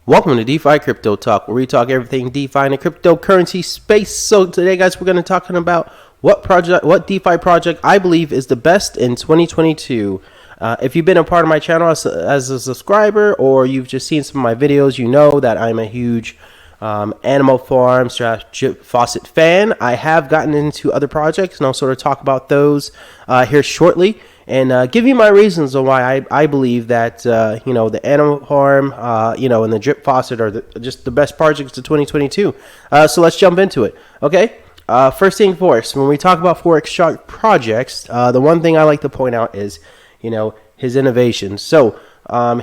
Welcome to DeFi Crypto Talk, where we talk everything DeFi and the cryptocurrency space. So today, guys, we're going to be talking about what DeFi project I believe is the best in 2022. If you've been a part of my channel as a subscriber, or you've just seen some of my videos, you know that I'm a huge animal farm / Faucet fan. I have gotten into other projects, and I'll sort of talk about those here shortly, and give you my reasons on why I believe that the animal farm and the drip faucet are just the best projects of 2022. So let's jump into it. Okay. First thing first, when we talk about Forex Sharks projects, the one thing I like to point out is his innovations. So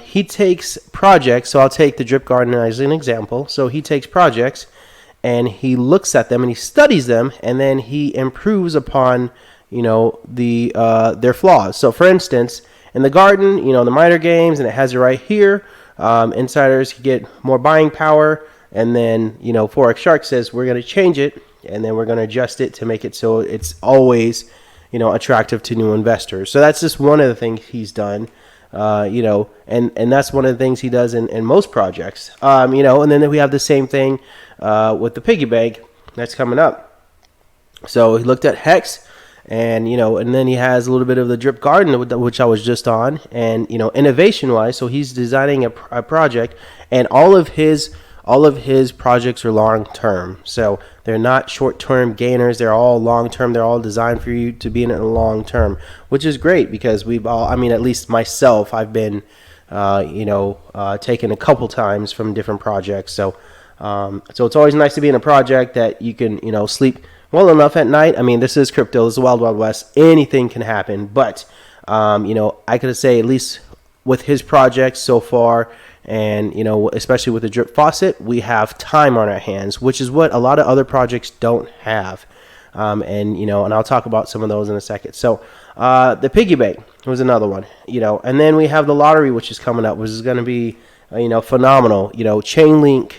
he takes projects. So I'll take the drip garden as an example. So he takes projects and he looks at them and he studies them, and then he improves upon their flaws. So for instance, in the garden, the miner games, and it has it right here, insiders get more buying power, and then Forex Sharks says we're going to change it, and then we're going to adjust it to make it so it's always attractive to new investors. So that's just one of the things he's done, and that's one of the things he does in most projects, and then we have the same thing with the piggy bank that's coming up. So he looked at Hex, and and then he has a little bit of the drip garden, which I was just on, and innovation wise, so he's designing a project, and all of his projects are long term. So they're not short term gainers, they're all long term. They're all designed for you to be in it long term, which is great, because we've all, at least myself, I've been taken a couple times from different projects. So it's always nice to be in a project that you can sleep well enough at night. This is crypto. This is the wild, wild west. Anything can happen. But, I could say, at least with his projects so far, and, especially with the drip faucet, we have time on our hands, which is what a lot of other projects don't have. And I'll talk about some of those in a second. So, the piggy bank was another one, and then we have the lottery, which is coming up, which is going to be, phenomenal, a chain link,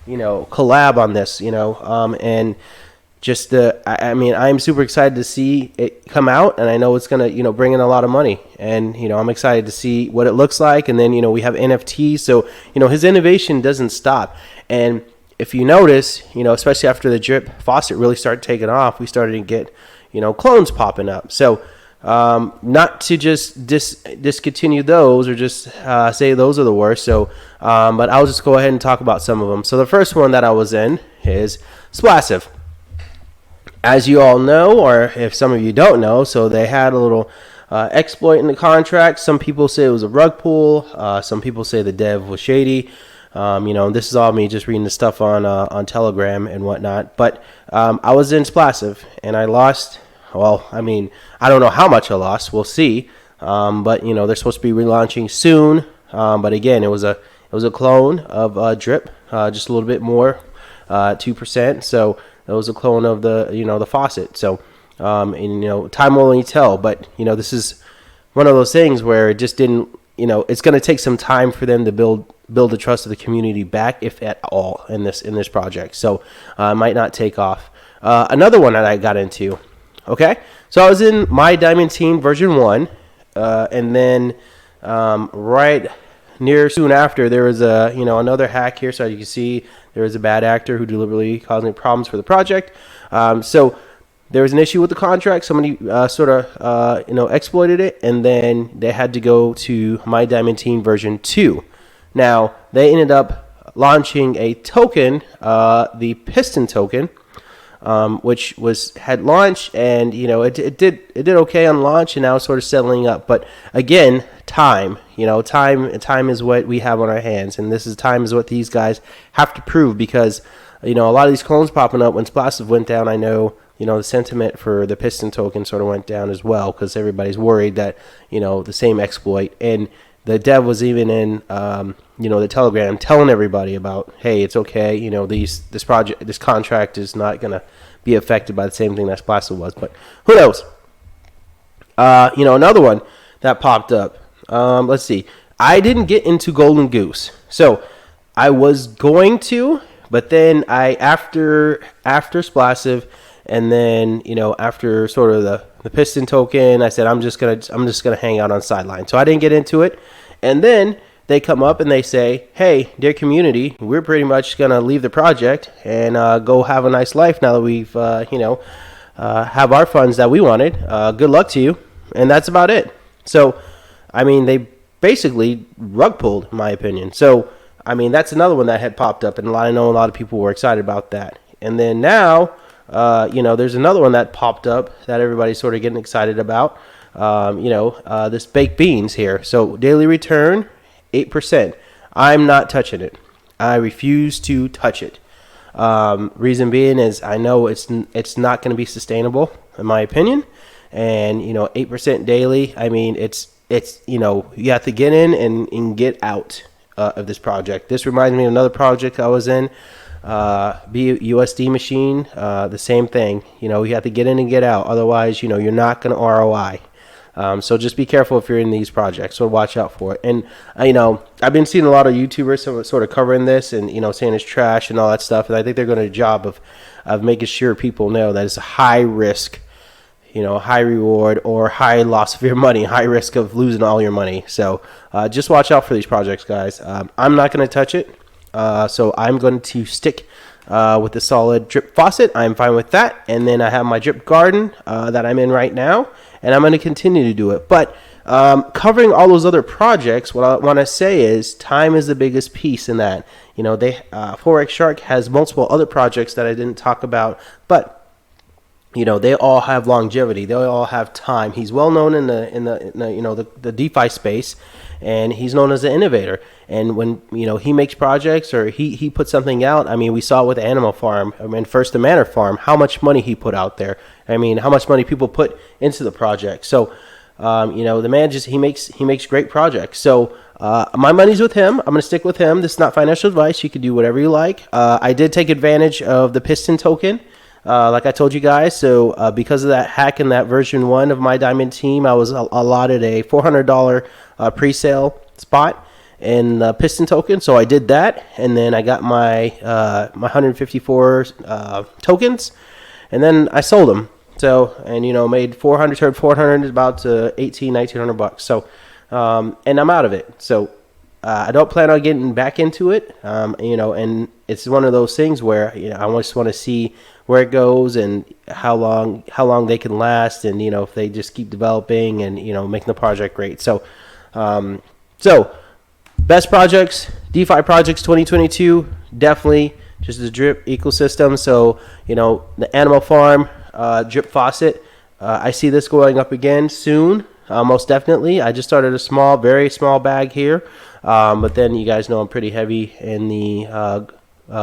collab on this, and just I'm super excited to see it come out, and I know it's gonna bring in a lot of money, and I'm excited to see what it looks like. And then we have NFTs, so his innovation doesn't stop. And if you notice, especially after the drip faucet really started taking off, we started to get clones popping up. So not to just discontinue those, or just say those are the worst. So, but I'll just go ahead and talk about some of them. So the first one that I was in is Splassive. As you all know, or if some of you don't know, so they had a little exploit in the contract. Some people say it was a rug pull. Some people say the dev was shady. This is all me just reading the stuff on Telegram and whatnot. But I was in Splassive and I lost. Well, I don't know how much I lost. We'll see. But they're supposed to be relaunching soon. But again, it was a clone of Drip, just a little bit more, 2%. So it was a clone of the faucet. So time will only tell. But this is one of those things where it just didn't. It's going to take some time for them to build the trust of the community back, if at all, in this project. So it might not take off. Another one that I got into. Okay, so I was in My Diamond Team version 1, and then right near soon after, there was another hack here. So you can see there was a bad actor who deliberately causing problems for the project. So there was an issue with the contract. Somebody exploited it, and then they had to go to My Diamond Team version 2. Now they ended up launching a token, the Piston Token, which had launched, and it did okay on launch, and now it's sort of settling up. But again, time is what we have on our hands, and time is what these guys have to prove, because a lot of these clones popping up. When Splassive went down, I know the sentiment for the Piston Token sort of went down as well, because everybody's worried that the same exploit. And the dev was even in the Telegram telling everybody about, hey, it's okay, this contract is not going to be affected by the same thing that Splassive was. But who knows? Another one that popped up. Let's see. I didn't get into Golden Goose. So I was going to, but then after Splassive, and then after sort of the Piston Token, I said I'm just gonna hang out on sideline. So I didn't get into it, and then they come up and they say, hey, dear community, we're pretty much going to leave the project and go have a nice life now that we've, have our funds that we wanted. Good luck to you. And that's about it. So, I mean, they basically rug pulled, in my opinion. So, I mean, that's another one that had popped up, and I know a lot of people were excited about that. And then now, there's another one that popped up that everybody's sort of getting excited about. This baked beans here. So daily return, 8%. I'm not touching it. I refuse to touch it. Reason being is I know it's not going to be sustainable, in my opinion. And 8% daily. I mean, it's you have to get in and get out of this project. This reminds me of another project I was in. BUSD machine, the same thing. You have to get in and get out. Otherwise, you're not going to ROI. So just be careful if you're in these projects. So watch out for it. And I've been seeing a lot of YouTubers sort of covering this and saying it's trash and all that stuff. And I think they're doing a job of making sure people know that it's a high risk, high reward or high loss of your money, high risk of losing all your money. So just watch out for these projects, guys. I'm not going to touch it. So I'm going to stick with the solid drip faucet. I'm fine with that. And then I have my drip garden that I'm in right now, and I'm going to continue to do it. But covering all those other projects, what I want to say is time is the biggest piece in that. Forex Shark has multiple other projects that I didn't talk about, but they all have longevity. They all have time. He's well known in the DeFi space, and he's known as an innovator. And when he makes projects or he puts something out, I mean, we saw it with Animal Farm and First the Manor Farm, how much money he put out there. I mean, how much money people put into the project. So, the man he makes great projects. So my money's with him. I'm going to stick with him. This is not financial advice. You can do whatever you like. I did take advantage of the Piston Token. Like I told you guys, so because of that hack in that version 1 of my Diamond team, I was allotted a $400 pre-sale spot in the Piston Token. So I did that, and then I got my 154 tokens, and then I sold them. So, and made 400, turned 400 about to 1900 bucks. So, and I'm out of it. So I don't plan on getting back into it. And it's one of those things where I just want to see where it goes and how long they can last, and if they just keep developing and making the project great. So best projects, DeFi projects 2022, definitely just the drip ecosystem. So the Animal Farm drip faucet, I see this going up again soon. Most definitely. I just started a very small bag here, but then you guys know I'm pretty heavy in the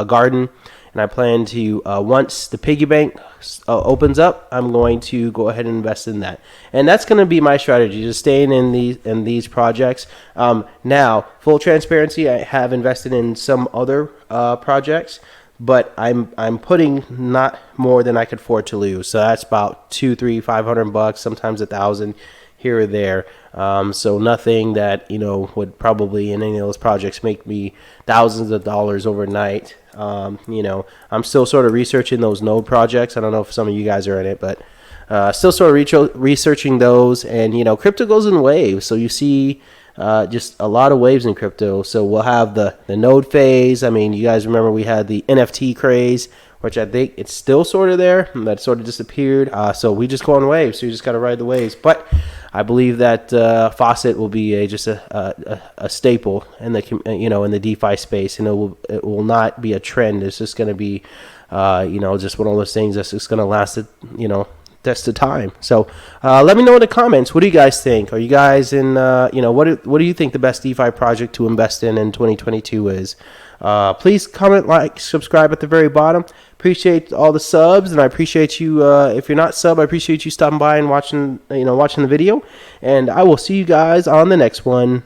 garden, and I plan to once the piggy bank opens up, I'm going to go ahead and invest in that, and that's going to be my strategy, just staying in these projects. Now, full transparency, I have invested in some other projects, but I'm putting not more than I could afford to lose. So that's about $200-500, sometimes $1,000 here or there. So nothing that would probably in any of those projects make me thousands of dollars overnight. I'm still sort of researching those node projects. I don't know if some of you guys are in it, but still sort of researching those. And crypto goes in waves, so you see just a lot of waves in crypto. So we'll have the node phase. I mean, you guys remember we had the NFT craze, which I think it's still sort of there. That sort of disappeared. So we just go on waves. So you just got to ride the waves. But I believe that Faucet will be just a staple in the in the DeFi space, and it will not be a trend. It's just going to be just one of those things that's just going to last test of time. So let me know in the comments, what do you guys think? Are you guys in what do you think the best DeFi project to invest in 2022 is? Please comment, like, subscribe at the very bottom. Appreciate all the subs, and I appreciate you. If you're not sub, I appreciate you stopping by and watching the video. And I will see you guys on the next one.